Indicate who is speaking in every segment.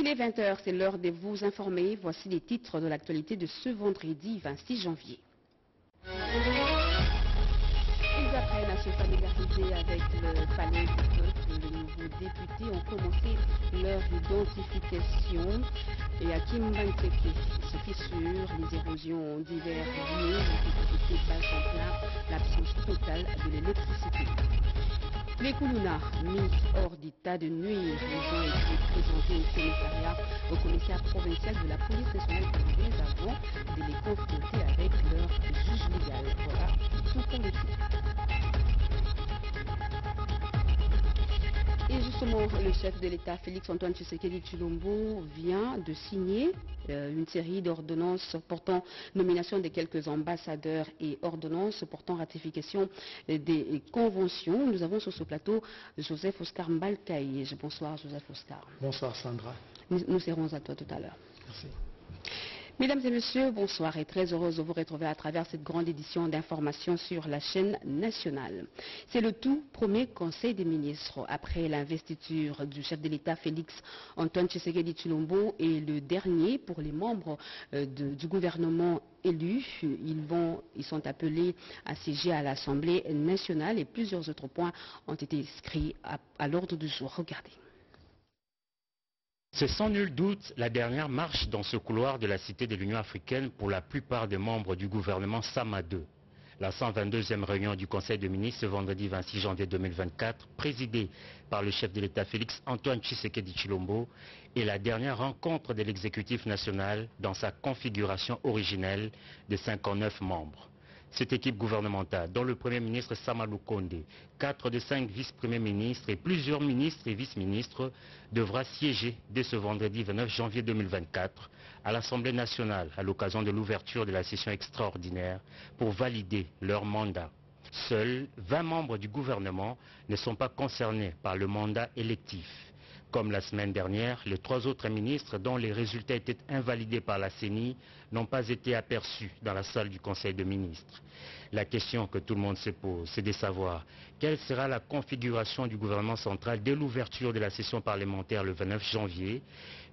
Speaker 1: Il est 20 h, c'est l'heure de vous informer. Voici les titres de l'actualité de ce vendredi 26 janvier. Ils apprennent à se familiariser avec le palais du peuple. Les nouveaux députés ont commencé leur identification. Et Hakim Banteke se fissure, les érosions divers lieux, les battent en plein l'absence totale de l'électricité. Les Koulouna, mis hors d'état de nuire, ils ont été présentés au commissariat provincial de la police nationale congolaise avant de les confronter avec leur juge légal. Voilà tout pour les titres. Et justement, le chef de l'État, Félix-Antoine Tshisekedi Tshilombo, vient de signer une série d'ordonnances portant nomination de quelques ambassadeurs et ordonnances portant ratification des conventions. Nous avons sur ce plateau Joseph Oscar Mbalkaï. Bonsoir Joseph Oscar.
Speaker 2: Bonsoir Sandra.
Speaker 1: Nous serons à toi tout à l'heure.
Speaker 2: Merci.
Speaker 1: Mesdames et messieurs, bonsoir et très heureuse de vous retrouver à travers cette grande édition d'information sur la chaîne nationale. C'est le tout premier conseil des ministres après l'investiture du chef de l'État Félix-Antoine Tshisekedi Tshilombo et le dernier pour les membres du gouvernement élus. Ils sont appelés à siéger à l'Assemblée nationale et plusieurs autres points ont été inscrits à l'ordre du jour. Regardez.
Speaker 3: C'est sans nul doute la dernière marche dans ce couloir de la Cité de l'Union africaine pour la plupart des membres du gouvernement Sama 2. La 122e réunion du Conseil des ministres ce vendredi 26 janvier 2024, présidée par le chef de l'État Félix-Antoine Tshisekedi Tshilombo, est la dernière rencontre de l'exécutif national dans sa configuration originelle de 59 membres. Cette équipe gouvernementale, dont le Premier ministre Samalou Konde, 4 des 5 vice-premiers ministres et plusieurs ministres et vice-ministres, devra siéger dès ce vendredi 29 janvier 2024 à l'Assemblée nationale à l'occasion de l'ouverture de la session extraordinaire pour valider leur mandat. Seuls 20 membres du gouvernement ne sont pas concernés par le mandat électif. Comme la semaine dernière, les 3 autres ministres dont les résultats étaient invalidés par la CENI n'ont pas été aperçus dans la salle du Conseil des ministres. La question que tout le monde se pose, c'est de savoir quelle sera la configuration du gouvernement central dès l'ouverture de la session parlementaire le 29 janvier.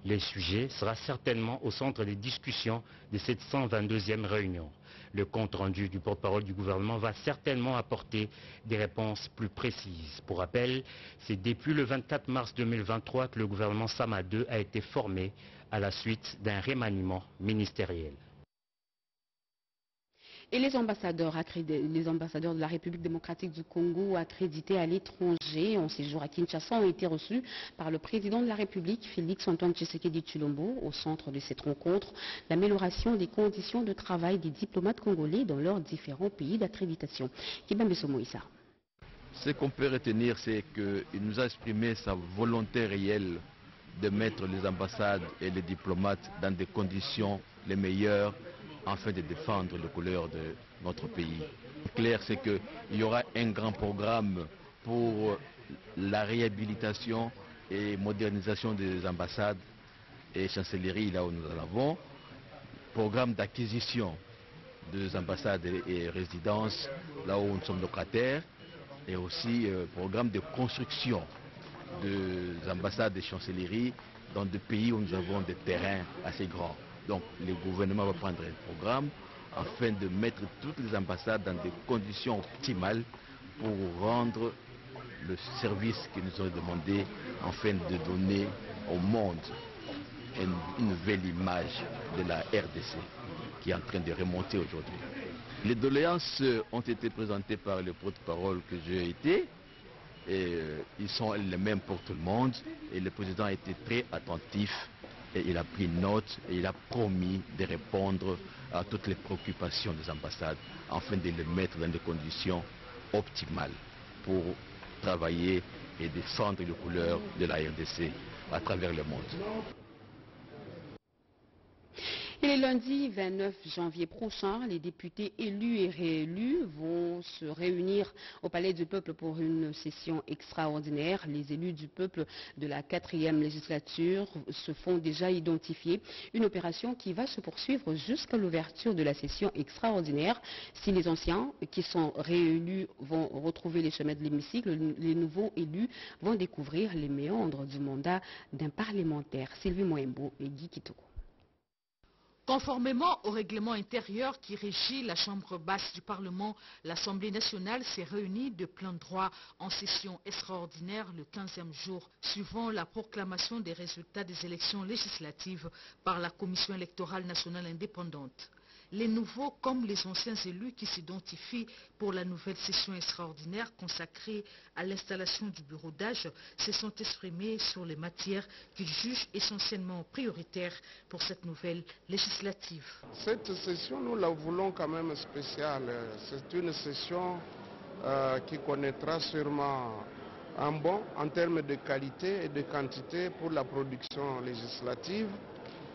Speaker 3: Le sujet sera certainement au centre des discussions de cette 122e réunion. Le compte-rendu du porte-parole du gouvernement va certainement apporter des réponses plus précises. Pour rappel, c'est depuis le 24 mars 2023 que le gouvernement Sama 2 a été formé à la suite d'un remaniement ministériel.
Speaker 1: Et les ambassadeurs de la République démocratique du Congo accrédités à l'étranger en séjour à Kinshasa ont été reçus par le président de la République, Félix-Antoine Tshisekedi Tshilombo, au centre de cette rencontre, l'amélioration des conditions de travail des diplomates congolais dans leurs différents pays d'accréditation. Kibambeso Moïsa.
Speaker 4: Ce qu'on peut retenir, c'est qu'il nous a exprimé sa volonté réelle de mettre les ambassades et les diplomates dans des conditions les meilleures afin de défendre les couleurs de notre pays. Clair, c'est qu'il y aura un grand programme pour la réhabilitation et modernisation des ambassades et chancelleries là où nous en avons, programme d'acquisition des ambassades et résidences là où nous sommes locataires, et aussi programme de construction des ambassades et chancelleries dans des pays où nous avons des terrains assez grands. Donc le gouvernement va prendre un programme afin de mettre toutes les ambassades dans des conditions optimales pour rendre le service que nous avons demandé afin de donner au monde une nouvelle image de la RDC qui est en train de remonter aujourd'hui. Les doléances ont été présentées par le porte-parole que j'ai été. Et ils sont les mêmes pour tout le monde et le président a été très attentif et il a pris note et il a promis de répondre à toutes les préoccupations des ambassades afin de les mettre dans des conditions optimales pour travailler et défendre les couleurs de la RDC à travers le monde.
Speaker 1: Et Et lundi 29 janvier prochain, les députés élus et réélus vont se réunir au Palais du Peuple pour une session extraordinaire. Les élus du peuple de la 4e législature se font déjà identifier. Une opération qui va se poursuivre jusqu'à l'ouverture de la session extraordinaire. Si les anciens qui sont réélus vont retrouver les chemins de l'hémicycle, les nouveaux élus vont découvrir les méandres du mandat d'un parlementaire. Sylvie Moembo et Guy Kitoko.
Speaker 2: Conformément au règlement intérieur qui régit la Chambre basse du Parlement, l'Assemblée nationale s'est réunie de plein droit en session extraordinaire le 15e jour, suivant la proclamation des résultats des élections législatives par la Commission électorale nationale indépendante. Les nouveaux comme les anciens élus qui s'identifient pour la nouvelle session extraordinaire consacrée à l'installation du bureau d'âge se sont exprimés sur les matières qu'ils jugent essentiellement prioritaires pour cette nouvelle législative.
Speaker 5: Cette session, nous la voulons quand même spéciale. C'est une session qui connaîtra sûrement un bond en termes de qualité et de quantité pour la production législative.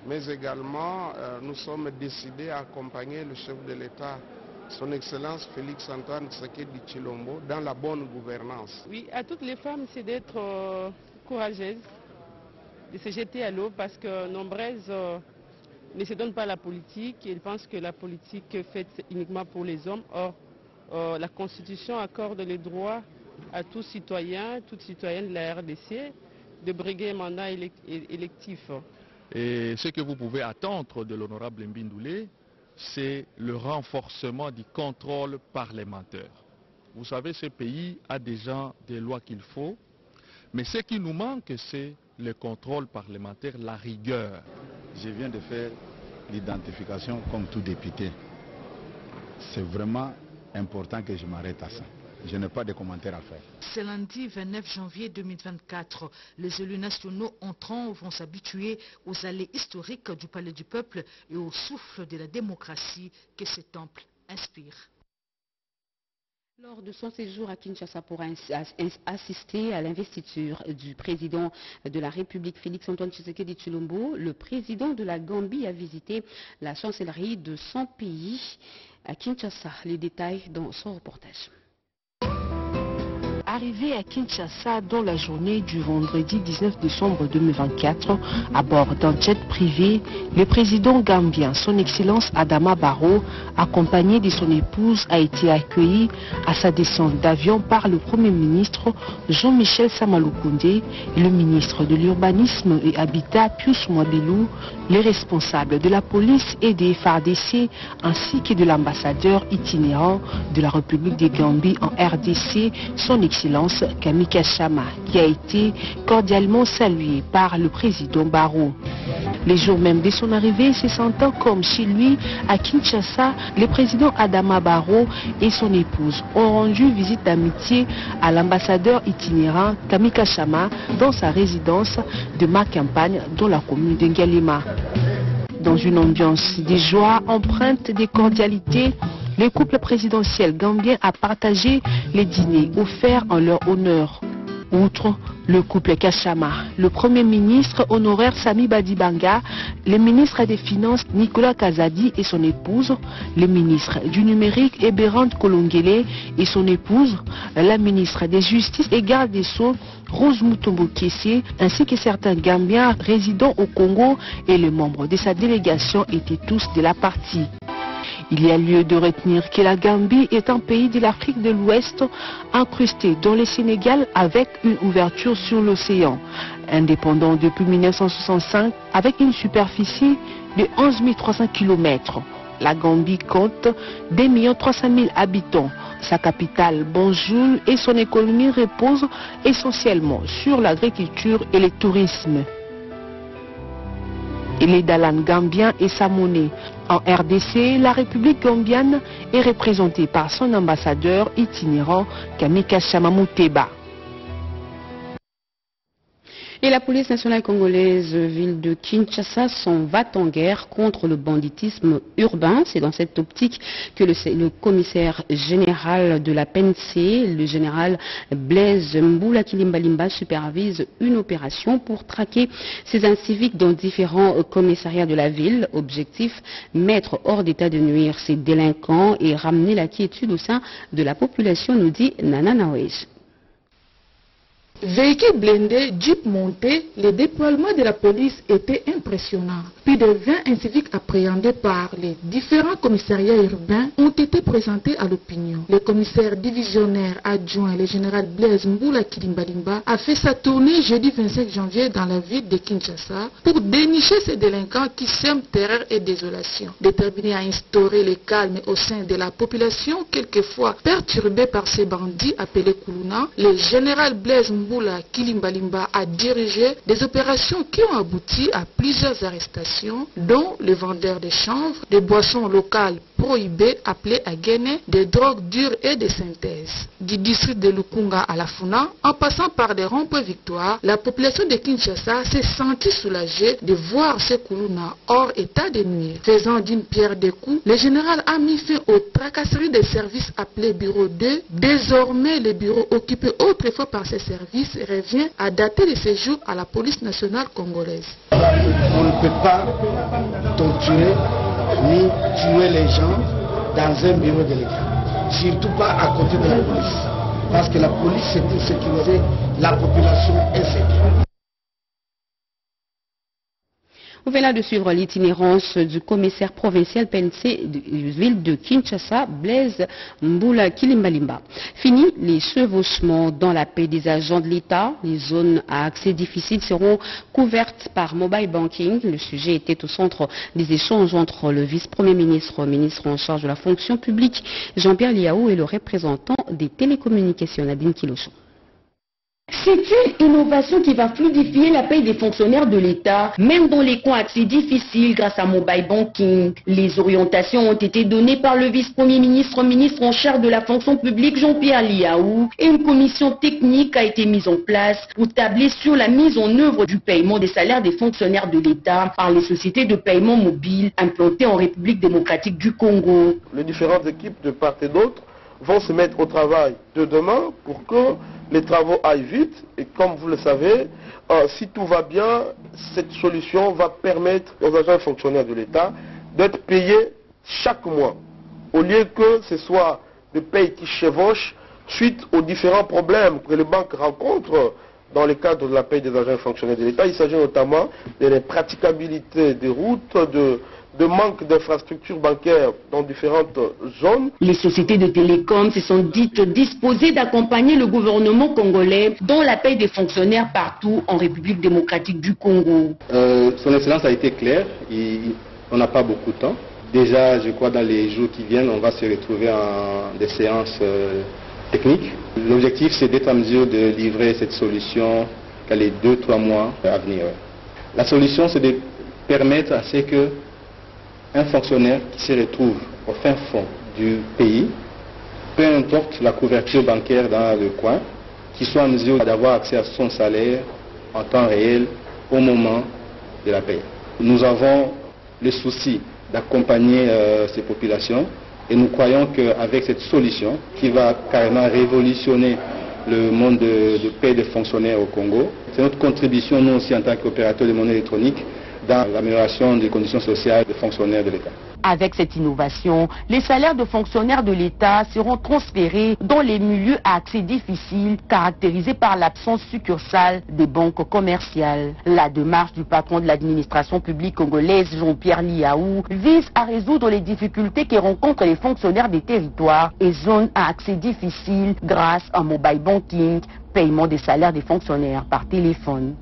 Speaker 5: Mais également, nous sommes décidés à accompagner le chef de l'État, son Excellence Félix Antoine Tshisekedi Tshilombo, dans la bonne gouvernance.
Speaker 6: Oui, à toutes les femmes, c'est d'être courageuses, de se jeter à l'eau, parce que nombreuses ne se donnent pas à la politique et elles pensent que la politique est faite uniquement pour les hommes. Or, la Constitution accorde le droit à tout citoyen, toute citoyenne de la RDC, de briguer un mandat électif.
Speaker 7: Et ce que vous pouvez attendre de l'honorable Mbindoulé, c'est le renforcement du contrôle parlementaire. Vous savez, ce pays a déjà des lois qu'il faut, mais ce qui nous manque, c'est le contrôle parlementaire, la rigueur.
Speaker 8: Je viens de faire l'identification comme tout député. C'est vraiment important que je m'arrête à ça. Je n'ai pas de commentaires à faire.
Speaker 2: C'est lundi 29 janvier 2024. Les élus nationaux entrants vont s'habituer aux allées historiques du Palais du Peuple et au souffle de la démocratie que ce temple inspire.
Speaker 1: Lors de son séjour à Kinshasa pour assister à l'investiture du président de la République Félix Antoine Tshisekedi Tshilombo, le président de la Gambie a visité la chancellerie de son pays à Kinshasa. Les détails dans son reportage.
Speaker 9: Arrivé à Kinshasa dans la journée du vendredi 19 décembre 2024, à bord d'un jet privé, le président gambien, son Excellence Adama Barrow, accompagné de son épouse, a été accueilli à sa descente d'avion par le Premier ministre Jean-Michel Samaloukoundé et le ministre de l'Urbanisme et Habitat Pius Mwabelou, les responsables de la police et des FARDC, ainsi que de l'ambassadeur itinérant de la République de Gambie en RDC, son Excellence Kamika Chama, qui a été cordialement salué par le président Barrow. Les jours même de son arrivée, se sentant comme chez lui à Kinshasa, le président Adama Barrow et son épouse ont rendu visite d'amitié à l'ambassadeur itinérant Kamika Chama dans sa résidence de Macampagne dans la commune de Ngalema. Dans une ambiance de joie empreinte de cordialité, le couple présidentiel gambien a partagé les dîners offerts en leur honneur. Outre le couple Kachama, le Premier ministre honoraire Sami Badibanga, le ministre des Finances Nicolas Kazadi et son épouse, le ministre du Numérique Eberand Kolongele et son épouse, la ministre des Justice et Garde des Sceaux Rose Mutombo Kessé, ainsi que certains Gambiens résidant au Congo et les membres de sa délégation étaient tous de la partie. Il y a lieu de retenir que la Gambie est un pays de l'Afrique de l'Ouest incrusté dans le Sénégal avec une ouverture sur l'océan. Indépendant depuis 1965 avec une superficie de 11 300 km. La Gambie compte 2 300 000 habitants. Sa capitale, Banjul, et son économie reposent essentiellement sur l'agriculture et le tourisme. Il est d'Alan gambien et sa monnaie. En RDC, la République gambienne est représentée par son ambassadeur itinérant Kamika Chama Mouteba.
Speaker 1: Et la police nationale congolaise, ville de Kinshasa, s'en va en guerre contre le banditisme urbain. C'est dans cette optique que le commissaire général de la PNC, le général Blaise Mboula Kilimbalimba, supervise une opération pour traquer ces inciviques dans différents commissariats de la ville. Objectif, mettre hors d'état de nuire ces délinquants et ramener la quiétude au sein de la population, nous dit Nana Nawej.
Speaker 10: Véhicules blindés, jeep montés, le déploiement de la police était impressionnant. Plus de 20 inciviques appréhendés par les différents commissariats urbains ont été présentés à l'opinion. Le commissaire divisionnaire adjoint, le général Blaise Mboula Kilimbalimba, a fait sa tournée jeudi 25 janvier dans la ville de Kinshasa pour dénicher ces délinquants qui sèment terreur et désolation. Déterminé à instaurer le calme au sein de la population, quelquefois perturbée par ces bandits appelés Kuluna, le général Blaise Mboula Kilimbalimba a dirigé des opérations qui ont abouti à plusieurs arrestations, dont les vendeurs de chanvre, des boissons locales prohibées appelées à Guinée, des drogues dures et de synthèse. Du district de Lukunga à la Funa, en passant par des ronds-points Victoire, la population de Kinshasa s'est sentie soulagée de voir ces Kuluna hors état de nuire. Faisant d'une pierre deux coups, le général a mis fin aux tracasseries des services appelés bureau 2. Désormais, le bureau occupé autrefois par ces services revient à dater de séjour à la police nationale congolaise.
Speaker 11: On ne peut pas torturer ni tuer les gens dans un bureau de l'État, surtout pas à côté de la police, parce que la police c'est pour sécuriser la population et ses biens.
Speaker 1: On vient là de suivre l'itinérance du commissaire provincial PNC de ville de Kinshasa, Blaise Mboula Kilimbalimba. Fini les chevauchements dans la paix des agents de l'État. Les zones à accès difficile seront couvertes par mobile banking. Le sujet était au centre des échanges entre le vice-premier ministre, ministre en charge de la fonction publique, Jean-Pierre Liaou, et le représentant des télécommunications, Nadine Kilocho.
Speaker 12: C'est une innovation qui va fluidifier la paie des fonctionnaires de l'État, même dans les coins accès difficiles grâce à mobile banking. Les orientations ont été données par le vice-premier ministre, ministre en charge de la fonction publique, Jean-Pierre Liaou, et une commission technique a été mise en place pour tabler sur la mise en œuvre du paiement des salaires des fonctionnaires de l'État par les sociétés de paiement mobile implantées en République démocratique du Congo.
Speaker 13: Les différentes équipes de part et d'autre vont se mettre au travail de demain pour que les travaux aillent vite. Et comme vous le savez, si tout va bien, cette solution va permettre aux agents fonctionnaires de l'État d'être payés chaque mois, au lieu que ce soit des payes qui chevauchent suite aux différents problèmes que les banques rencontrent dans le cadre de la paye des agents fonctionnaires de l'État. Il s'agit notamment de l'impraticabilité des routes, de manque d'infrastructures bancaires dans différentes zones.
Speaker 12: Les sociétés de télécom se sont dites disposées d'accompagner le gouvernement congolais dans la paie des fonctionnaires partout en République démocratique du Congo.
Speaker 14: Son Excellence a été claire, on n'a pas beaucoup de temps. Déjà, je crois dans les jours qui viennent, on va se retrouver en des séances techniques. L'objectif, c'est d'être en mesure de livrer cette solution dans les 2-3 mois à venir. La solution, c'est de permettre à ce que un fonctionnaire qui se retrouve au fin fond du pays, peu importe la couverture bancaire dans le coin, qui soit en mesure d'avoir accès à son salaire en temps réel au moment de la paie. Nous avons le souci d'accompagner ces populations et nous croyons qu'avec cette solution qui va carrément révolutionner le monde de paie des fonctionnaires au Congo, c'est notre contribution, nous aussi en tant qu'opérateurs de monnaie électronique, dans l'amélioration des conditions sociales des fonctionnaires de l'État.
Speaker 12: Avec cette innovation, les salaires de fonctionnaires de l'État seront transférés dans les milieux à accès difficile caractérisés par l'absence succursale des banques commerciales. La démarche du patron de l'administration publique congolaise, Jean-Pierre Liaou, vise à résoudre les difficultés que rencontrent les fonctionnaires des territoires et zones à accès difficile grâce à mobile banking, paiement des salaires des fonctionnaires par téléphone.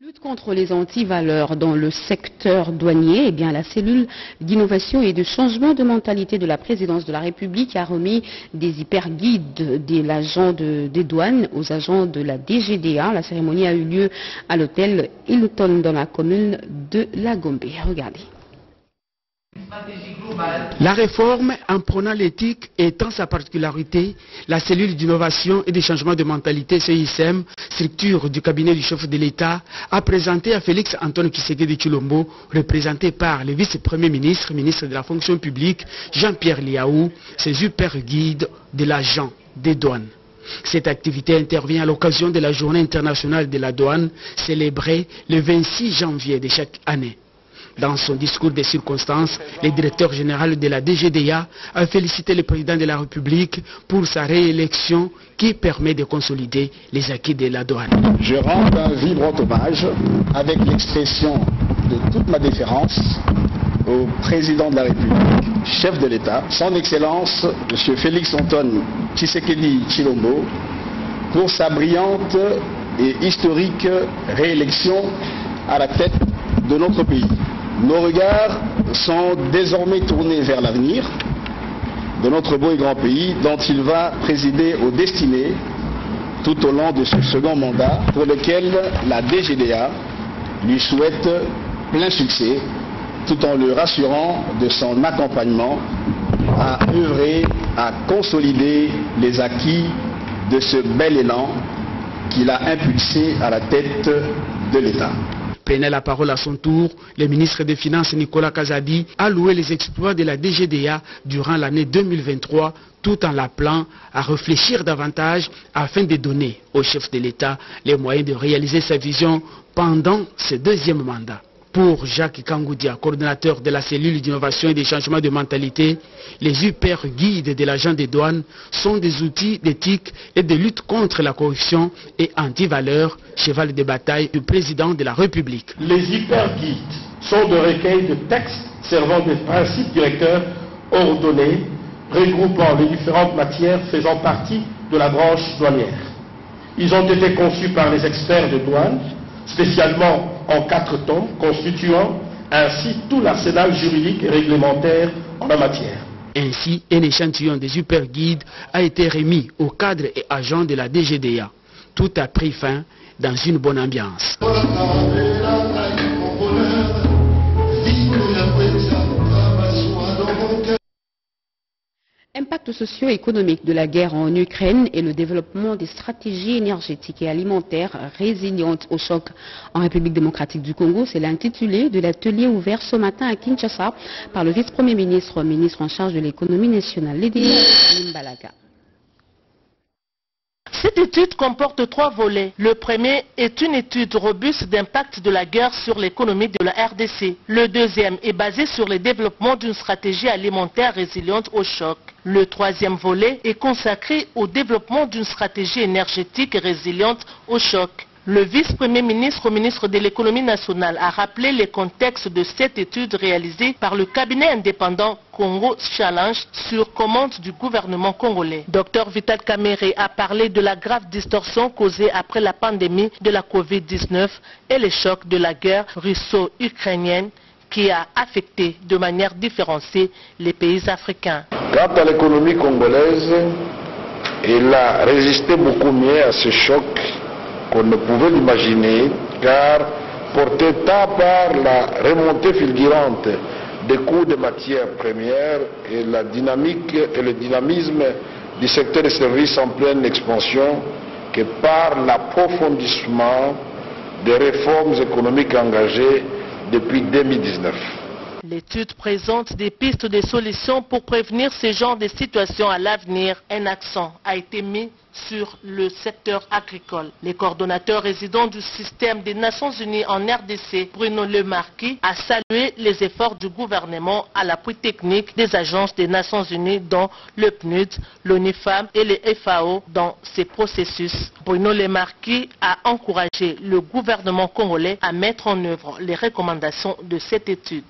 Speaker 1: Lutte contre les antivaleurs dans le secteur douanier, eh bien, la cellule d'innovation et de changement de mentalité de la présidence de la République a remis des hyperguides de l'agent des douanes aux agents de la DGDA. La cérémonie a eu lieu à l'hôtel Hilton dans la commune de La Gombe. Regardez.
Speaker 11: La réforme, en prenant l'éthique étant sa particularité, la cellule d'innovation et de changement de mentalité CISM, structure du cabinet du chef de l'État, a présenté à Félix Antoine Tshisekedi Tshilombo, représenté par le vice-premier ministre, ministre de la fonction publique, Jean-Pierre Liaou, ses super guides de l'agent des douanes. Cette activité intervient à l'occasion de la Journée internationale de la douane, célébrée le 26 janvier de chaque année. Dans son discours des circonstances, le directeur général de la DGDA a félicité le président de la République pour sa réélection qui permet de consolider les acquis de la douane.
Speaker 8: Je rends un vibrant hommage avec l'expression de toute ma déférence au président de la République, chef de l'État, son Excellence, M. Félix Antoine Tshisekedi Tshilombo, pour sa brillante et historique réélection à la tête de notre pays. Nos regards sont désormais tournés vers l'avenir de notre beau et grand pays dont il va présider aux destinées tout au long de ce second mandat pour lequel la DGDA lui souhaite plein succès tout en le rassurant de son accompagnement à œuvrer à consolider les acquis de ce bel élan qu'il a impulsé à la tête de l'État.
Speaker 11: Prenant la parole à son tour, le ministre des Finances Nicolas Kazadi a loué les exploits de la DGDA durant l'année 2023 tout en l'appelant à réfléchir davantage afin de donner au chef de l'État les moyens de réaliser sa vision pendant ce deuxième mandat. Pour Jacques Kangoudia, coordonnateur de la cellule d'innovation et de changement de mentalité, les hyper guides de l'agent des douanes sont des outils d'éthique et de lutte contre la corruption et anti-valeurs, cheval de bataille du président de la République.
Speaker 15: Les hyper guides sont de recueils de textes servant de principes directeurs ordonnés, regroupant les différentes matières faisant partie de la branche douanière. Ils ont été conçus par les experts de douane, spécialement en 4 tomes, constituant ainsi tout l'arsenal juridique et réglementaire en la matière.
Speaker 11: Ainsi, un échantillon des super guides a été remis aux cadres et agents de la DGDA. Tout a pris fin dans une bonne ambiance.
Speaker 1: Impact socio-économique de la guerre en Ukraine et le développement des stratégies énergétiques et alimentaires résilientes au choc en République démocratique du Congo, c'est l'intitulé de l'atelier ouvert ce matin à Kinshasa par le vice-premier ministre, ministre en charge de l'économie nationale, Lédéa Limbalaga.
Speaker 16: Cette étude comporte 3 volets. Le premier est une étude robuste d'impact de la guerre sur l'économie de la RDC. Le deuxième est basé sur le développement d'une stratégie alimentaire résiliente au choc. Le troisième volet est consacré au développement d'une stratégie énergétique résiliente au choc. Le vice-premier ministre, ministre de l'économie nationale, a rappelé le contexte de cette étude réalisée par le cabinet indépendant Congo Challenge sur commande du gouvernement congolais. Dr Vital Kamerhe a parlé de la grave distorsion causée après la pandémie de la Covid-19 et le choc de la guerre russo-ukrainienne qui a affecté de manière différenciée les pays africains.
Speaker 17: Quant à l'économie congolaise, elle a résisté beaucoup mieux à ce choc qu'on ne pouvait l'imaginer, car porté tant par la remontée fulgurante des coûts de matières premières et la dynamique et le dynamisme du secteur des services en pleine expansion, que par l'approfondissement des réformes économiques engagées depuis 2019.
Speaker 16: L'étude présente des pistes de solutions pour prévenir ce genre de situations à l'avenir. Un accent a été mis sur le secteur agricole. Le coordonnateur résident du système des Nations Unies en RDC, Bruno Le Marquis, a salué les efforts du gouvernement à l'appui technique des agences des Nations Unies dont le PNUD, l'ONU-FAM et le FAO dans ces processus. Bruno Le Marquis a encouragé le gouvernement congolais à mettre en œuvre les recommandations de cette étude.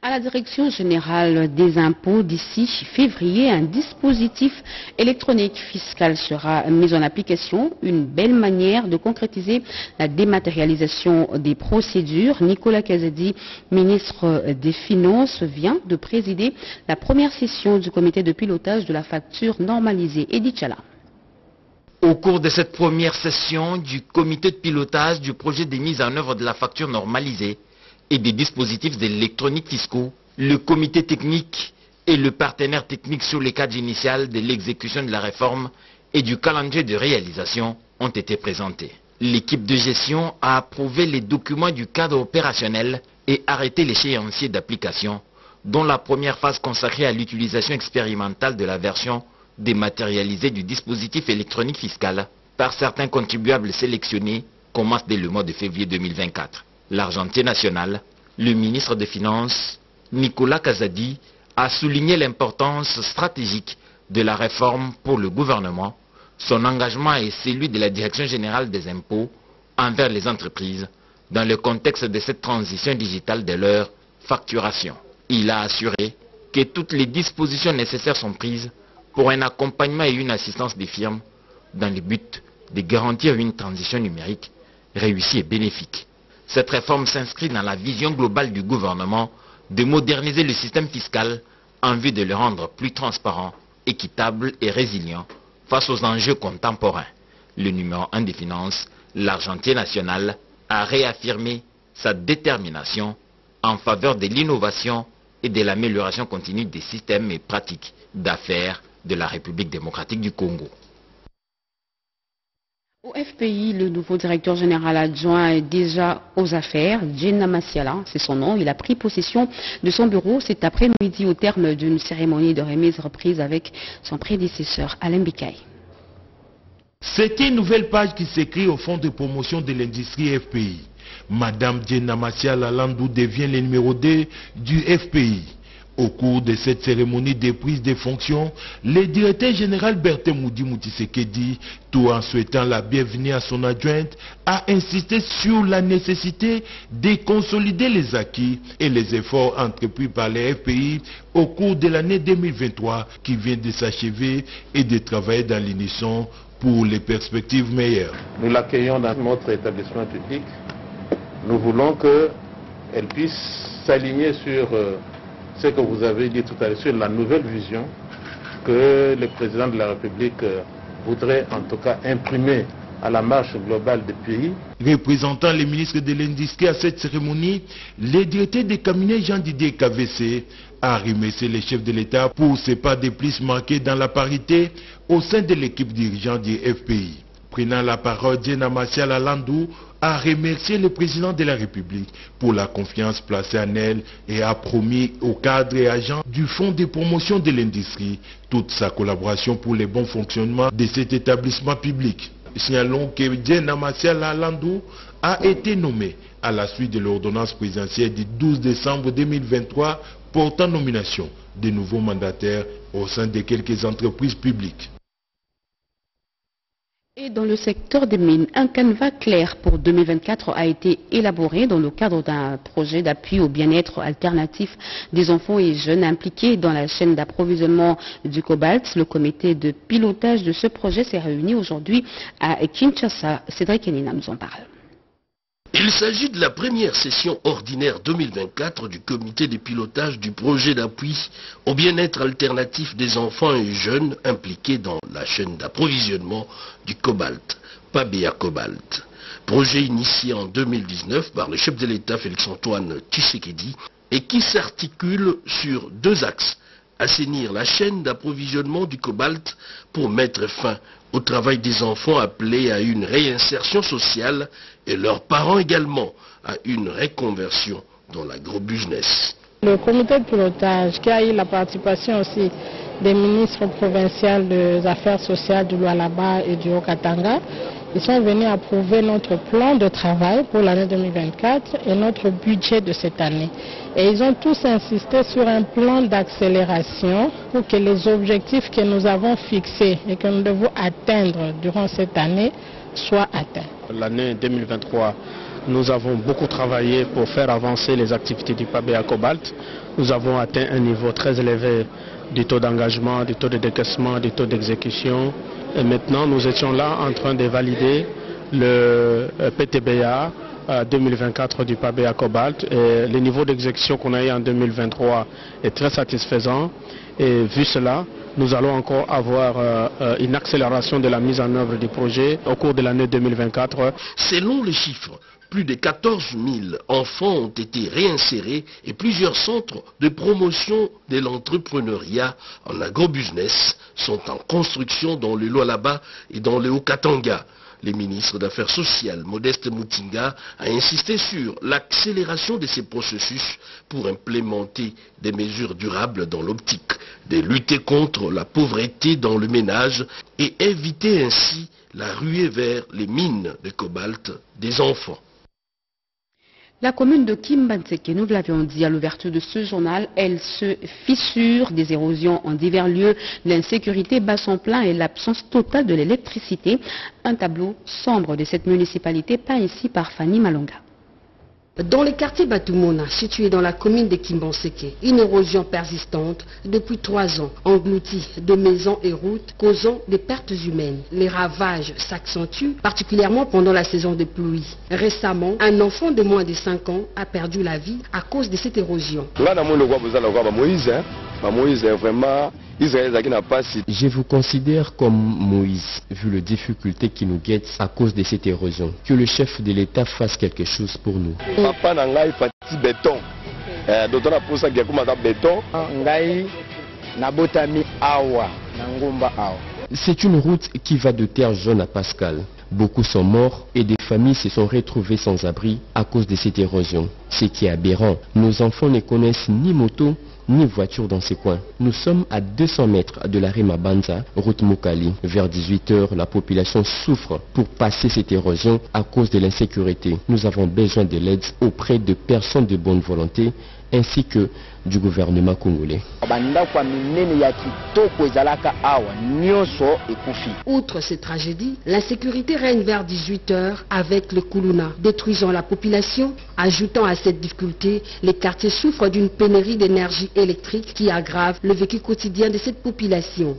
Speaker 1: À la Direction générale des impôts, d'ici février, un dispositif électronique fiscal sera mis en application, une belle manière de concrétiser la dématérialisation des procédures. Nicolas Kazadi, ministre des Finances, vient de présider la première session du comité de pilotage de la facture normalisée. Edith Chala.
Speaker 18: Au cours de cette première session du comité de pilotage du projet de mise en œuvre de la facture normalisée,
Speaker 19: et des dispositifs électroniques fiscaux, le comité technique et le partenaire technique sur les cadres initiales de l'exécution de la réforme et du calendrier de réalisation ont été présentés. L'équipe de gestion a approuvé les documents du cadre opérationnel et arrêté l'échéancier d'application, dont la première phase consacrée à l'utilisation expérimentale de la version dématérialisée du dispositif électronique fiscal par certains contribuables sélectionnés commence dès le mois de février 2024. L'argentier national, le ministre des Finances, Nicolas Kazadi, a souligné l'importance stratégique de la réforme pour le gouvernement, son engagement et celui de la Direction générale des impôts envers les entreprises dans le contexte de cette transition digitale de leur facturation. Il a assuré que toutes les dispositions nécessaires sont prises pour un accompagnement et une assistance des firmes dans le but de garantir une transition numérique réussie et bénéfique. Cette réforme s'inscrit dans la vision globale du gouvernement de moderniser le système fiscal en vue de le rendre plus transparent, équitable et résilient face aux enjeux contemporains. Le numéro 1 des finances, l'argentier national, a réaffirmé sa détermination en faveur de l'innovation et de l'amélioration continue des systèmes et pratiques d'affaires de la République démocratique du Congo.
Speaker 1: Au FPI, le nouveau directeur général adjoint est déjà aux affaires. Djena Masiala, c'est son nom. Il a pris possession de son bureau cet après-midi au terme d'une cérémonie de remise reprise avec son prédécesseur Alain Bikaï.
Speaker 20: C'est une nouvelle page qui s'écrit au Fonds de promotion de l'industrie FPI. Madame Djena Masiala Landou devient le numéro 2 du FPI. Au cours de cette cérémonie de prise de fonction, le directeur général Bertin Moudi Moutisekedi, tout en souhaitant la bienvenue à son adjointe, a insisté sur la nécessité de consolider les acquis et les efforts entrepris par les FPI au cours de l'année 2023 qui vient de s'achever et de travailler dans l'unisson pour les perspectives meilleures.
Speaker 15: Nous l'accueillons dans notre établissement public. Nous voulons qu'elle puisse s'aligner sur ce que vous avez dit tout à l'heure, sur la nouvelle vision que le président de la République voudrait en tout cas imprimer à la marche globale des pays.
Speaker 20: Représentant les ministres de l'Industrie à cette cérémonie, le directeur des cabinets Jean-Didier KVC a remercié les chefs de l'État pour ses pas de plus marqués dans la parité au sein de l'équipe dirigeante du FPI. Prenant la parole, Djena Masiala Landou a remercié le président de la République pour la confiance placée en elle et a promis aux cadres et agents du Fonds de promotion de l'industrie toute sa collaboration pour le bon fonctionnement de cet établissement public. Signalons que Djena Masiala Landou a été nommé à la suite de l'ordonnance présidentielle du 12 décembre 2023 portant nomination de nouveaux mandataires au sein de quelques entreprises publiques.
Speaker 1: Et dans le secteur des mines, un canevas clair pour 2024 a été élaboré dans le cadre d'un projet d'appui au bien-être alternatif des enfants et jeunes impliqués dans la chaîne d'approvisionnement du cobalt. Le comité de pilotage de ce projet s'est réuni aujourd'hui à Kinshasa. Cédric Enina nous en parle.
Speaker 21: Il s'agit de la première session ordinaire 2024 du comité de pilotage du projet d'appui au bien-être alternatif des enfants et jeunes impliqués dans la chaîne d'approvisionnement du cobalt, Pabea Cobalt. Projet initié en 2019 par le chef de l'État Félix-Antoine Tshisekedi et qui s'articule sur deux axes. Assainir la chaîne d'approvisionnement du cobalt pour mettre fin au travail des enfants appelés à une réinsertion sociale et leurs parents également à une reconversion dans l'agrobusiness.
Speaker 22: Le comité de pilotage qui a eu la participation aussi des ministres provinciaux des affaires sociales du Lualaba et du Haut-Katanga, ils sont venus approuver notre plan de travail pour l'année 2024 et notre budget de cette année. Et ils ont tous insisté sur un plan d'accélération pour que les objectifs que nous avons fixés et que nous devons atteindre durant cette année soient atteints.
Speaker 23: L'année 2023, nous avons beaucoup travaillé pour faire avancer les activités du Pabea Cobalt. Nous avons atteint un niveau très élevé du taux d'engagement, du taux de décaissement, du taux d'exécution. Et maintenant, nous étions là en train de valider le PTBA 2024 du Pabea Cobalt. Et le niveau d'exécution qu'on a eu en 2023 est très satisfaisant. Et vu cela, nous allons encore avoir une accélération de la mise en œuvre du projet au cours de l'année 2024.
Speaker 21: Selon les chiffres plus de 14 000 enfants ont été réinsérés et plusieurs centres de promotion de l'entrepreneuriat en agrobusiness sont en construction dans le Lualaba et dans le Haut-Katanga. Le ministre d'Affaires sociales, Modeste Mutinga, a insisté sur l'accélération de ces processus pour implémenter des mesures durables dans l'optique de lutter contre la pauvreté dans le ménage et éviter ainsi la ruée vers les mines de cobalt des enfants.
Speaker 1: La commune de Kimbantseke, nous l'avions dit à l'ouverture de ce journal, elle se fissure des érosions en divers lieux, l'insécurité bat son plein et l'absence totale de l'électricité. Un tableau sombre de cette municipalité peint ici par Fanny Malonga.
Speaker 3: Dans le quartier Batumona, situé dans la commune de Kimbantseke, une érosion persistante depuis 3 ans engloutit de maisons et routes, causant des pertes humaines. Les ravages s'accentuent, particulièrement pendant la saison des pluies. Récemment, un enfant de moins de 5 ans a perdu la vie à cause de cette érosion.
Speaker 4: Je vous considère comme Moïse, vu les difficultés qui nous guettent à cause de cette érosion. Que le chef de l'État fasse quelque chose pour nous. C'est une route qui va de Terre Jaune à Pascal. Beaucoup sont morts et des familles se sont retrouvées sans abri à cause de cette érosion. Ce qui est aberrant, nos enfants ne connaissent ni moto ni voiture dans ces coins. Nous sommes à 200 mètres de la Rimabanza, route Mokali. Vers 18 h, la population souffre pour passer cette érosion à cause de l'insécurité. Nous avons besoin de l'aide auprès de personnes de bonne volonté ainsi que du gouvernement congolais.
Speaker 3: Outre ces tragédies, l'insécurité règne vers 18 h avec le Kuluna, détruisant la population. Ajoutant à cette difficulté, les quartiers souffrent d'une pénurie d'énergie électrique qui aggrave le vécu quotidien de cette population.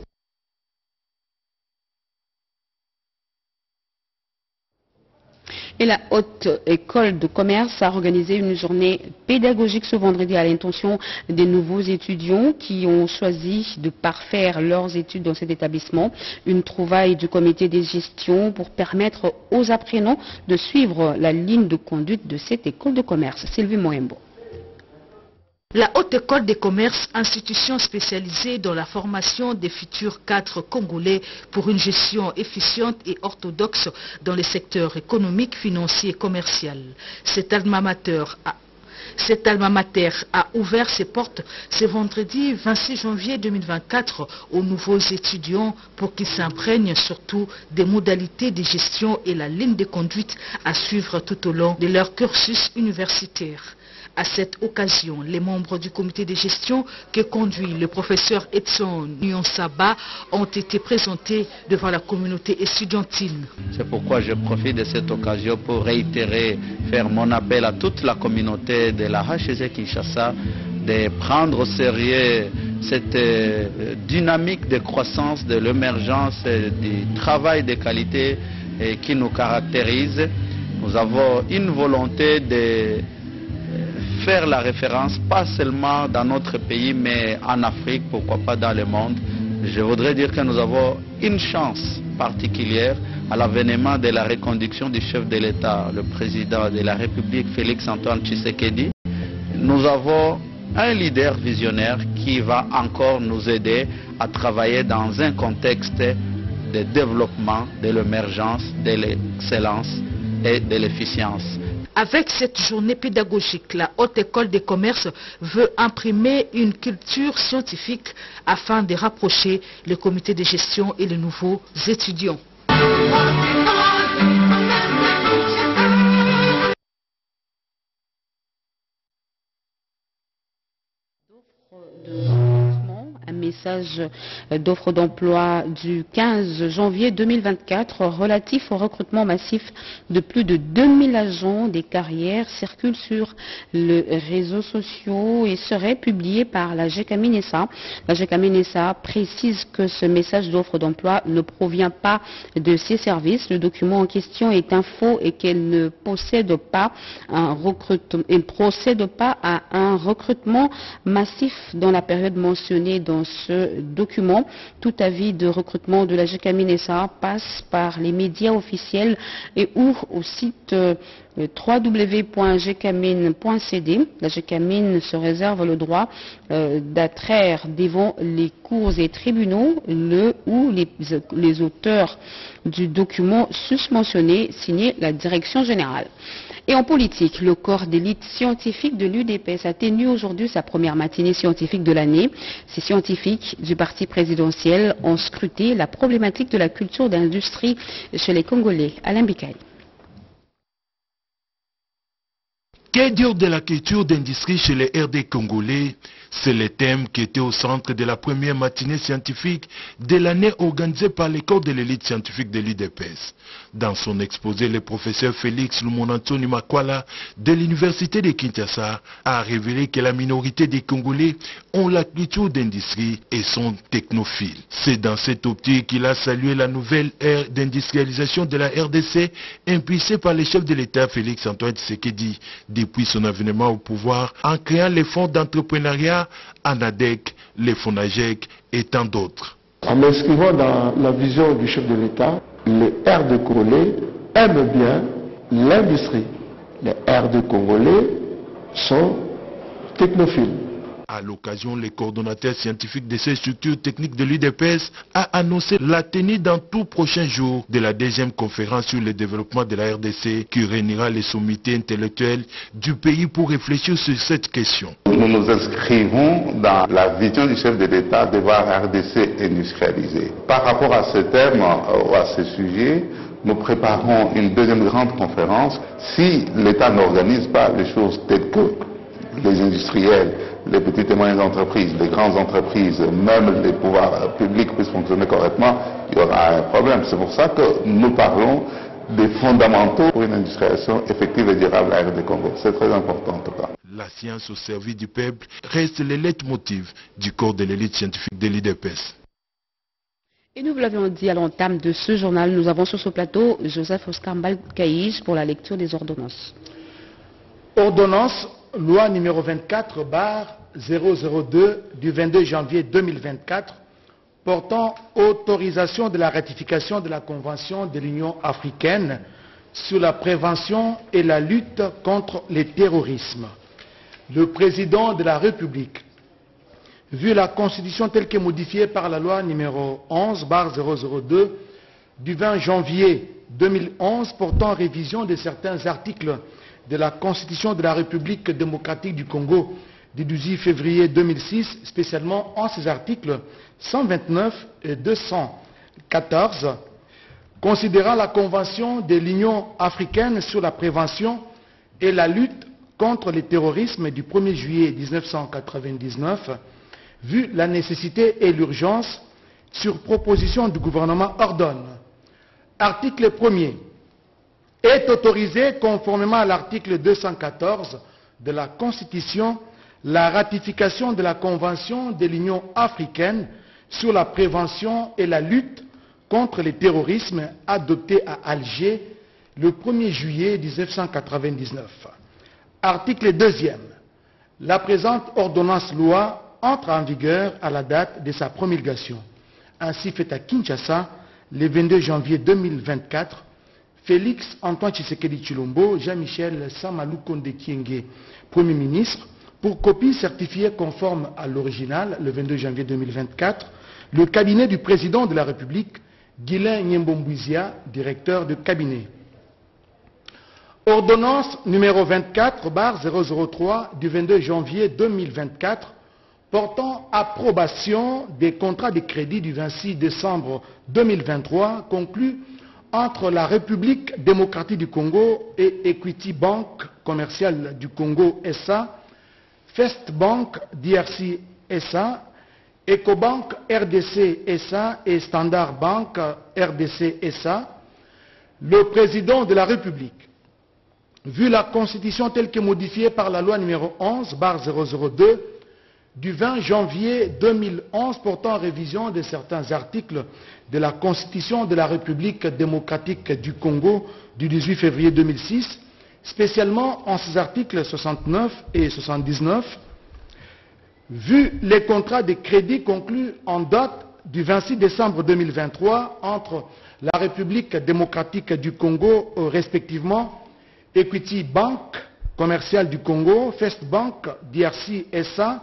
Speaker 1: Et la Haute École de Commerce a organisé une journée pédagogique ce vendredi à l'intention des nouveaux étudiants qui ont choisi de parfaire leurs études dans cet établissement. Une trouvaille du comité de gestion pour permettre aux apprenants de suivre la ligne de conduite de cette école de commerce. Sylvie Moembo.
Speaker 2: La Haute École des commerces, institution spécialisée dans la formation des futurs cadres congolais pour une gestion efficiente et orthodoxe dans les secteurs économiques, financiers et commercial. Cet alma mater a ouvert ses portes ce vendredi 26 janvier 2024 aux nouveaux étudiants pour qu'ils s'imprègnent surtout des modalités de gestion et la ligne de conduite à suivre tout au long de leur cursus universitaire. À cette occasion, les membres du comité de gestion que conduit le professeur Edson Nyonsaba ont été présentés devant la communauté estudiantine.
Speaker 5: C'est pourquoi je profite de cette occasion pour réitérer, faire mon appel à toute la communauté de la HEG Kinshasa de prendre au sérieux cette dynamique de croissance, de l'émergence, du travail de qualité qui nous caractérise. Nous avons une volonté de faire la référence, pas seulement dans notre pays, mais en Afrique, pourquoi pas dans le monde. Je voudrais dire que nous avons une chance particulière à l'avènement de la reconduction du chef de l'État, le président de la République, Félix Antoine Tshisekedi. Nous avons un leader visionnaire qui va encore nous aider à travailler dans un contexte de développement, de l'émergence, de l'excellence et de l'efficience.
Speaker 2: Avec cette journée pédagogique, la Haute École des commerces veut imprimer une culture scientifique afin de rapprocher le comité de gestion et les nouveaux étudiants.
Speaker 1: Un message d'offre d'emploi du 15 janvier 2024 relatif au recrutement massif de plus de 2000 agents des carrières circule sur les réseaux sociaux et serait publié par la GECAMINESA. La GECAMINESA précise que ce message d'offre d'emploi ne provient pas de ses services. Le document en question est un faux et qu'elle ne procède pas à un recrutement massif dans la période mentionnée dans ce document. Tout avis de recrutement de la GECAMINESA passe par les médias officiels et ou au site
Speaker 6: le www.gcamine.cd. La GCamine se réserve le droit d'attraire devant les cours et tribunaux ou les auteurs du document susmentionné signé la direction générale. Et en politique, le corps d'élite scientifique de l'UDPS a tenu aujourd'hui sa première matinée scientifique de l'année. Ces scientifiques du parti présidentiel ont scruté la problématique de la culture d'industrie chez les Congolais. Alain Bikaï.
Speaker 20: Que dire de la culture d'industrie chez les RD congolais? C'est le thème qui était au centre de la première matinée scientifique de l'année organisée par l'école de l'élite scientifique de l'UDPS. Dans son exposé, le professeur Félix Lumonantoni Makwala de l'université de Kinshasa a révélé que la minorité des Congolais ont la culture d'industrie et sont technophiles. C'est dans cette optique qu'il a salué la nouvelle ère d'industrialisation de la RDC impulsée par le chef de l'État Félix Antoine Tshisekedi depuis son avènement au pouvoir en créant les fonds d'entrepreneuriat ANADEC, les FONAGEC et tant d'autres.
Speaker 13: En m'inscrivant dans la vision du chef de l'État, les RD Congolais aiment bien l'industrie. Les RD Congolais sont technophiles.
Speaker 20: À l'occasion, le coordonnateur scientifique de ces structures techniques de l'UDPS a annoncé la tenue dans tout prochain jour de la deuxième conférence sur le développement de la RDC qui réunira les sommités intellectuelles du pays pour réfléchir sur cette question.
Speaker 7: Nous nous inscrivons dans la vision du chef de l'État de voir la RDC industrialisée. Par rapport à ce thème ou à ce sujet, nous préparons une deuxième grande conférence. Si l'État n'organise pas les choses telles que les industriels, les petites et moyennes entreprises, les grandes entreprises, même les pouvoirs publics puissent fonctionner correctement, il y aura un problème. C'est pour ça que nous parlons des fondamentaux pour une industrialisation effective et durable à RD Congo. C'est très important en tout cas.
Speaker 20: La science au service du peuple reste le leitmotiv du corps de l'élite scientifique de l'UDPS.
Speaker 6: Et nous vous l'avions dit à l'entame de ce journal, nous avons sur ce plateau Joseph Oscar Mbalkaïj pour la lecture des ordonnances.
Speaker 11: Ordonnance, loi numéro 24/002 du 22 janvier 2024 portant autorisation de la ratification de la Convention de l'Union africaine sur la prévention et la lutte contre le terrorisme. Le président de la République, vu la Constitution telle que modifiée par la loi numéro 11/002 du 20 janvier 2011 portant révision de certains articles de la Constitution de la République démocratique du Congo du 18 février 2006, spécialement en ses articles 129 et 214, considérant la Convention de l'Union africaine sur la prévention et la lutte contre le terrorisme du 1er juillet 1999, vu la nécessité et l'urgence, sur proposition du gouvernement ordonne. Article 1er. Est autorisé, conformément à l'article 214 de la Constitution, la ratification de la Convention de l'Union africaine sur la prévention et la lutte contre le terrorisme adoptée à Alger le 1er juillet 1999. Article 2e. La présente ordonnance-loi entre en vigueur à la date de sa promulgation. Ainsi fait à Kinshasa le 22 janvier 2024, Félix Antoine Tshisekedi Tshilombo, Jean-Michel Samalou Konde Kyenge, Premier ministre, pour copie certifiée conforme à l'original, le 22 janvier 2024, le cabinet du président de la République, Guilain Nyembombouizia, directeur de cabinet. Ordonnance numéro 24/003 du 22 janvier 2024, portant approbation des contrats de crédit du 26 décembre 2023 conclus entre la République démocratique du Congo et Equity Bank commerciale du Congo SA, First Bank DRC SA, Ecobank RDC SA et Standard Bank RDC SA, le président de la République, vu la Constitution telle que modifiée par la loi numéro 11/002 du 20 janvier 2011 portant révision de certains articles de la Constitution de la République démocratique du Congo du 18 février 2006, spécialement en ses articles 69 et 79, vu les contrats de crédit conclus en date du 26 décembre 2023 entre la République démocratique du Congo respectivement Equity Bank commerciale du Congo, First Bank DRC SA,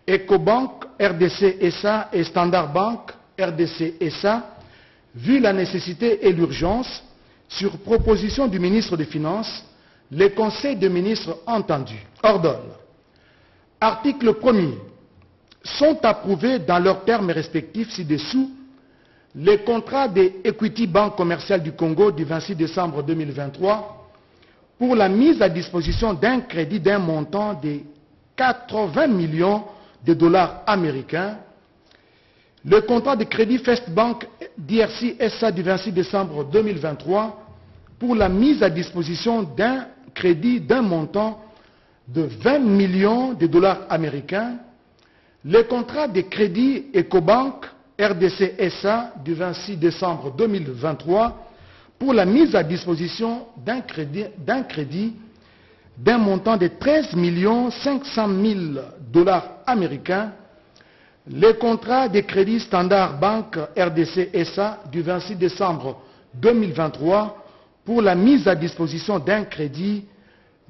Speaker 11: EcoBank RDC SA et Standard Bank RDC SA, vu la nécessité et l'urgence, sur proposition du ministre des Finances, les conseils de ministres entendus ordonnent. Article 1er. Sont approuvés dans leurs termes respectifs ci-dessous les contrats des Equity Bank commerciale du Congo du 26 décembre 2023 pour la mise à disposition d'un crédit d'un montant de 80 millions de dollars américains. Le contrat de crédit First Bank DRC SA du 26 décembre 2023 pour la mise à disposition d'un crédit d'un montant de 20 millions de dollars américains. Le contrat de crédit EcoBank RDC SA du 26 décembre 2023 pour la mise à disposition d'un crédit d'un montant de 13 500 000 dollars américains. Le contrat de crédit Standard Bank RDC SA du 26 décembre 2023 pour la mise à disposition d'un crédit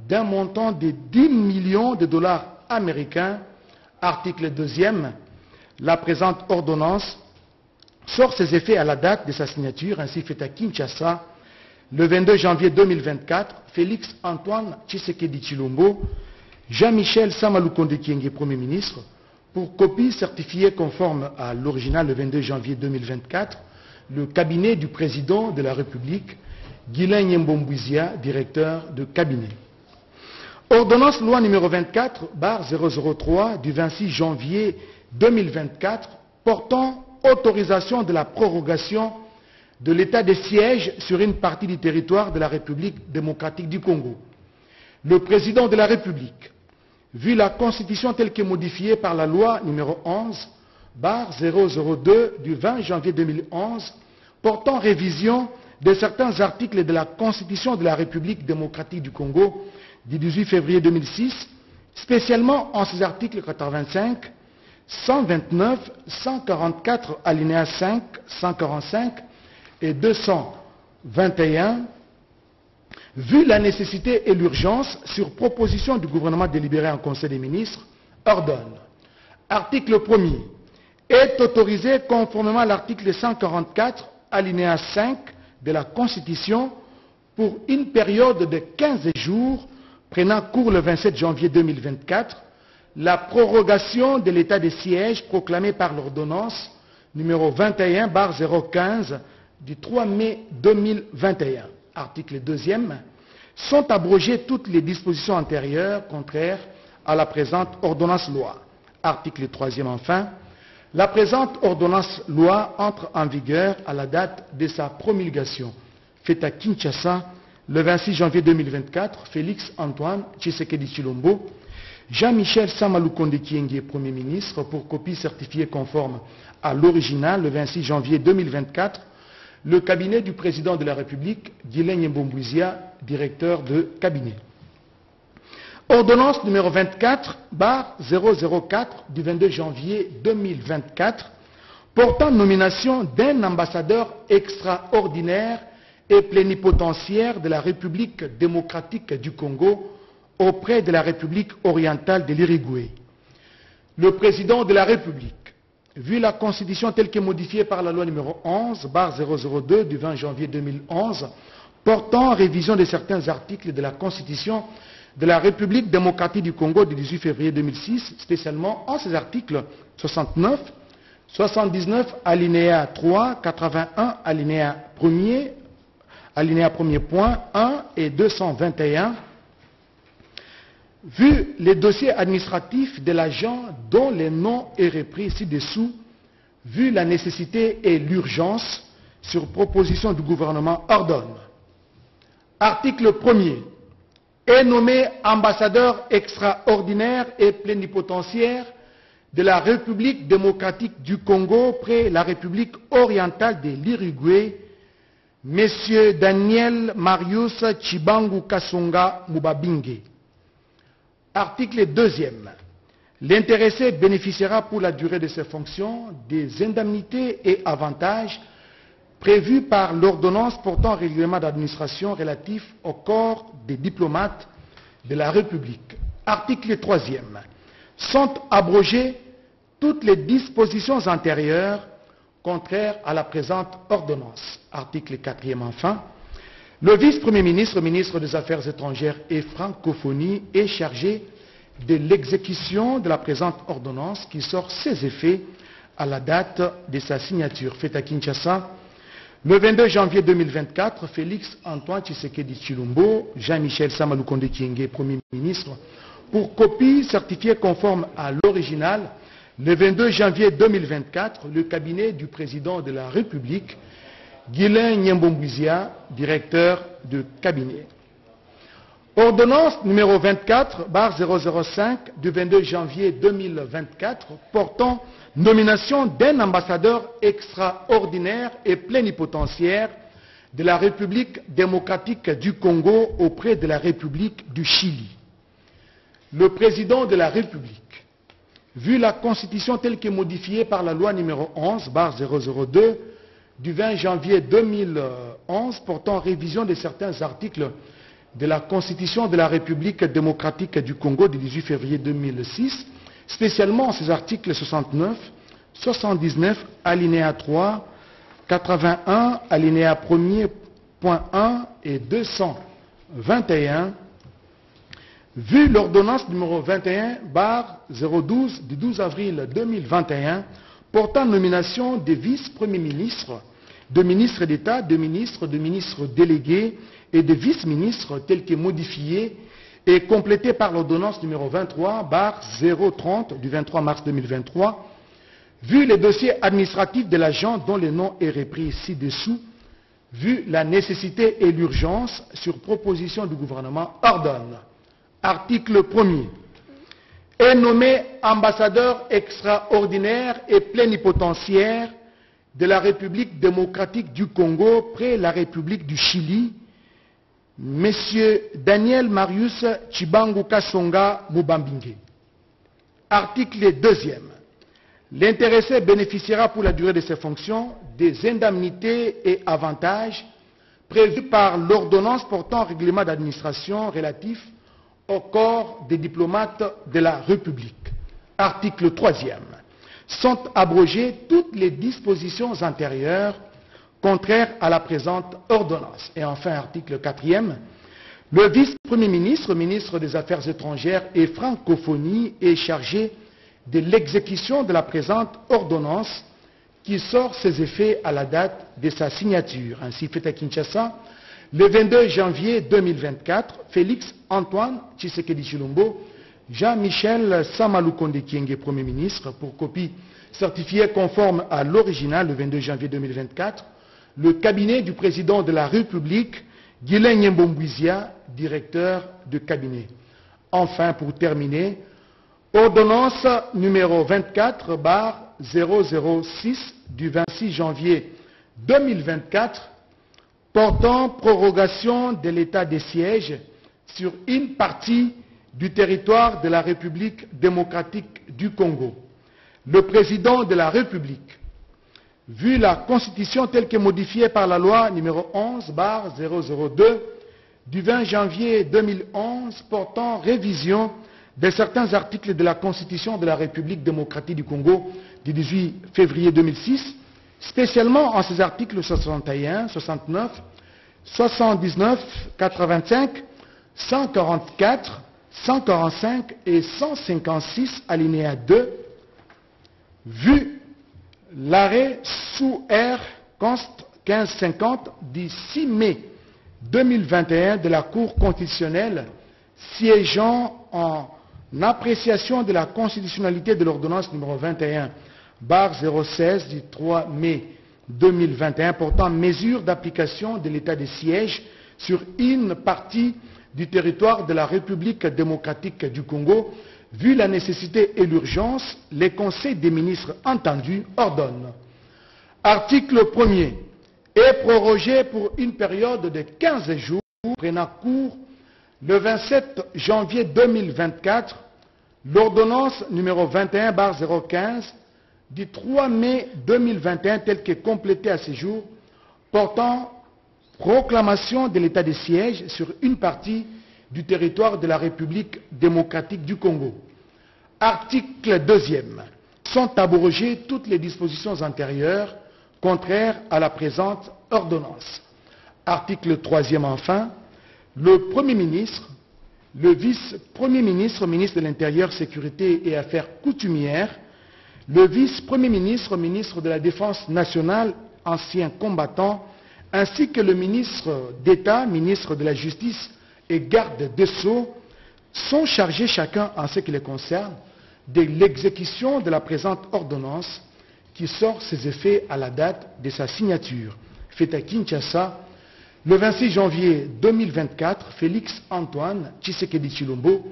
Speaker 11: d'un montant de 10 millions de dollars américains. Article 2e. La présente ordonnance sort ses effets à la date de sa signature, ainsi faite à Kinshasa, le 22 janvier 2024. Félix Antoine Tshisekedi Tshilombo, Jean-Michel Samalukonde Kyenge, Premier ministre, pour copie certifiée conforme à l'original le 22 janvier 2024, le cabinet du président de la République, Guilain Nyembombouizia, directeur de cabinet. Ordonnance loi numéro 24/003 du 26 janvier 2024 portant autorisation de la prorogation de l'état de siège sur une partie du territoire de la République démocratique du Congo. Le président de la République, vu la Constitution telle que modifiée par la loi numéro 11/002 du 20 janvier 2011 portant révision de certains articles de la Constitution de la République démocratique du Congo du 18 février 2006, spécialement en ses articles 85, 129, 144 alinéa 5, 145 et 221, vu la nécessité et l'urgence, sur proposition du gouvernement délibéré en Conseil des ministres, ordonne. Article 1er. Est autorisé conformément à l'article 144 alinéa 5 de la Constitution pour une période de 15 jours prenant cours le 27 janvier 2024, la prorogation de l'état de siège proclamé par l'ordonnance numéro 21/015 du 3 mai 2021. Article 2e. Sont abrogées toutes les dispositions antérieures contraires à la présente ordonnance loi. Article 3e enfin. La présente ordonnance loi entre en vigueur à la date de sa promulgation. Faite à Kinshasa le 26 janvier 2024, Félix Antoine Tshisekedi Tshilombo, Jean-Michel Samalukonde Kyenge, Premier ministre, pour copie certifiée conforme à l'original le 26 janvier 2024, le cabinet du président de la République, Guilain Nyembombouizia, directeur de cabinet. Ordonnance numéro 24/004 du 22 janvier 2024 portant nomination d'un ambassadeur extraordinaire et plénipotentiaire de la République démocratique du Congo auprès de la République orientale de l'Uruguay. Le président de la République, vu la Constitution telle que modifiée par la loi numéro 11/002 du 20 janvier 2011 portant révision de certains articles de la Constitution de la République démocratique du Congo du 18 février 2006, spécialement en ses articles 69, 79 alinéa 3, 81 alinéa 1er, alinéa 1er point 1 et 221, vu les dossiers administratifs de l'agent dont le nom est repris ci-dessous, vu la nécessité et l'urgence, sur proposition du gouvernement, ordonne. Article 1er. Est nommé ambassadeur extraordinaire et plénipotentiaire de la République démocratique du Congo près la République orientale de l'Uruguay, M. Daniel Marius Chibangu Kasonga Mubabinge. Article 2e. L'intéressé bénéficiera pour la durée de ses fonctions des indemnités et avantages
Speaker 9: prévu par l'ordonnance portant règlement d'administration relatif au corps des diplomates de la République. Article 3e. Sont abrogées toutes les dispositions antérieures contraires à la présente ordonnance. Article 4e enfin. Le vice-premier ministre, ministre des Affaires étrangères et francophonie est chargé de l'exécution de la présente ordonnance qui sort ses effets à la date de sa signature. Faite à Kinshasa, le 22 janvier 2024, Félix Antoine Tshisekedi Tshilombo, Jean-Michel Samalukonde Kyenge, Premier ministre, pour copie certifiée conforme à l'original, le 22 janvier 2024, le cabinet du président de la République, Guylain Nyembombouizia, directeur de cabinet. Ordonnance numéro 24/005 du 22 janvier 2024 portant nomination d'un ambassadeur extraordinaire et plénipotentiaire de la République démocratique du Congo auprès de la République du Chili. Le président de la République, vu la Constitution telle que modifiée par la loi numéro 11/002 du 20 janvier 2011 portant révision de certains articles de la Constitution de la République démocratique du Congo du 18 février 2006, spécialement ces articles 69, 79, alinéa 3, 81, alinéa 1er, point 1 et 221, vu l'ordonnance numéro 21/012 du 12 avril 2021 portant nomination des vice-premiers ministres, de ministres d'État, de ministres délégués et de vice-ministres tels que modifiés et complétés par l'ordonnance numéro 23/030 du 23 mars 2023, vu les dossiers administratifs de l'agent dont le nom est repris ci-dessous, vu la nécessité et l'urgence, sur proposition du gouvernement, ordonne. Article 1er. Est nommé ambassadeur extraordinaire et plénipotentiaire de la République démocratique du Congo près la République du Chili, M. Daniel Marius Chibangu Kasonga Mubambinge. Article 2e. L'intéressé bénéficiera pour la durée de ses fonctions des indemnités et avantages prévus par l'ordonnance portant règlement d'administration relatif au corps des diplomates de la République. Article 3e. Sont abrogées toutes les dispositions antérieures contraires à la présente ordonnance. Et enfin, article 4e. Le vice-premier ministre, ministre des Affaires étrangères et francophonie est chargé de l'exécution de la présente ordonnance qui sort ses effets à la date de sa signature. Ainsi fait à Kinshasa, le 22 janvier 2024, Félix Antoine Tshisekedi Tshilombo, Jean-Michel Samalukonde Kyenge, Premier ministre, pour copie certifiée conforme à l'original le 22 janvier 2024, le cabinet du président de la République, Guylain Nyembombouizia, directeur de cabinet. Enfin, pour terminer, ordonnance numéro 24/006 du 26 janvier 2024 portant prorogation de l'état de siège sur une partie du territoire de la République démocratique du Congo. Le président de la République, vu la Constitution telle que modifiée par la loi numéro 11/002 du 20 janvier 2011 portant révision de certains articles de la Constitution de la République démocratique du Congo du 18 février 2006, spécialement en ces articles 61, 69, 79, 85, 144, 145 et 156 alinéa 2, vu l'arrêt sous R const 1550 du 6 mai 2021 de la Cour constitutionnelle siégeant en appréciation de la constitutionnalité de l'ordonnance numéro 21/016 du 3 mai 2021 portant mesure d'application de l'état de siège sur une partie du territoire de la République démocratique du Congo, vu la nécessité et l'urgence, les conseils des ministres entendus ordonnent. Article 1er. Est prorogé pour une période de 15 jours, prenant cours le 27 janvier 2024, l'ordonnance numéro 21/015 du 3 mai 2021, telle que complétée à ce jour, portant proclamation de l'état de siège sur une partie du territoire de la République démocratique du Congo. Article 2e. Sont abrogées toutes les dispositions antérieures contraires à la présente ordonnance. Article 3e enfin. Le Premier ministre, le vice-premier ministre, ministre de l'Intérieur, Sécurité et Affaires coutumières, le vice-premier ministre, ministre de la Défense nationale, ancien combattant, ainsi que le ministre d'État, ministre de la Justice et garde des Sceaux, sont chargés chacun en ce qui les concerne de l'exécution de la présente ordonnance qui sort ses effets à la date de sa signature. Fait à Kinshasa, le 26 janvier 2024, Félix Antoine Tshisekedi Tshilombo,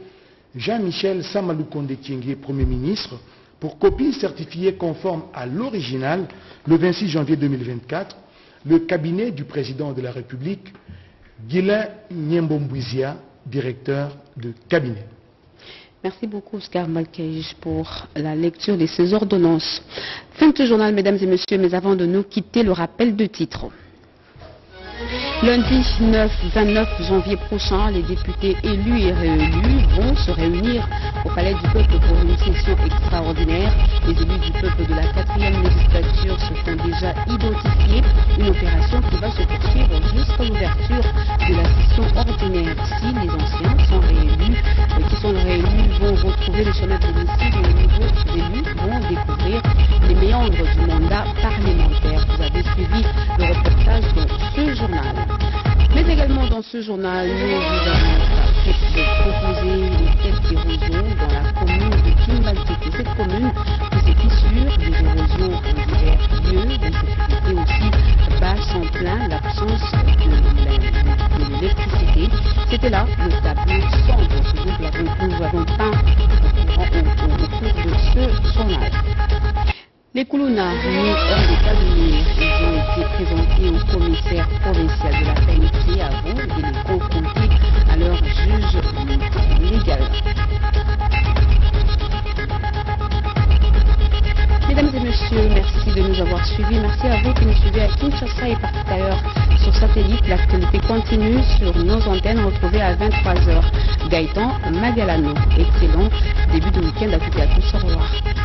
Speaker 9: Jean-Michel Samaloukonde Kyenge, Premier ministre, pour copie certifiée conforme à l'original, le 26 janvier 2024, le cabinet du président de la République, Guilain Nyembombouizia, directeur de cabinet.
Speaker 6: Merci beaucoup, Oscar Malkeij, pour la lecture de ces ordonnances. Fin de ce journal, mesdames et messieurs, mais avant de nous quitter, le rappel de titre. Lundi 29 janvier prochain, les députés élus et réélus vont se réunir au Palais du Peuple pour une session extraordinaire. Les élus du peuple de la 4e législature se sont déjà identifiés. Une opération qui va se poursuivre jusqu'à l'ouverture de la session ordinaire. Si les anciens qui sont réélus vont retrouver le chemin de l'hémicycle, les nouveaux élus vont découvrir les méandres du mandat parlementaire. Vous avez suivi le reportage dans ce journal. Mais également dans ce journal, nous vous avons proposé les tests d'érosion dans la commune de Kimbanséké. Cette commune qui se fissure des érosions en divers lieux, l'insécurité aussi basse en plein, l'absence de l'électricité. C'était là le tableau sombre que nous avons peint au cours de ce journal. Les Koulouna, mis hors d'état de nuire, ils ont été présentés au commissaire provincial de la PNC avant de les confronter à leur juge légal. Mesdames et messieurs, merci de nous avoir suivis. Merci à vous qui nous suivez à Kinshasa et partout ailleurs sur satellite. L'actualité continue sur nos antennes. Retrouvez à 23h Gaëtan Magalano. Excellent début de week-end à toutes et à tous. Au revoir.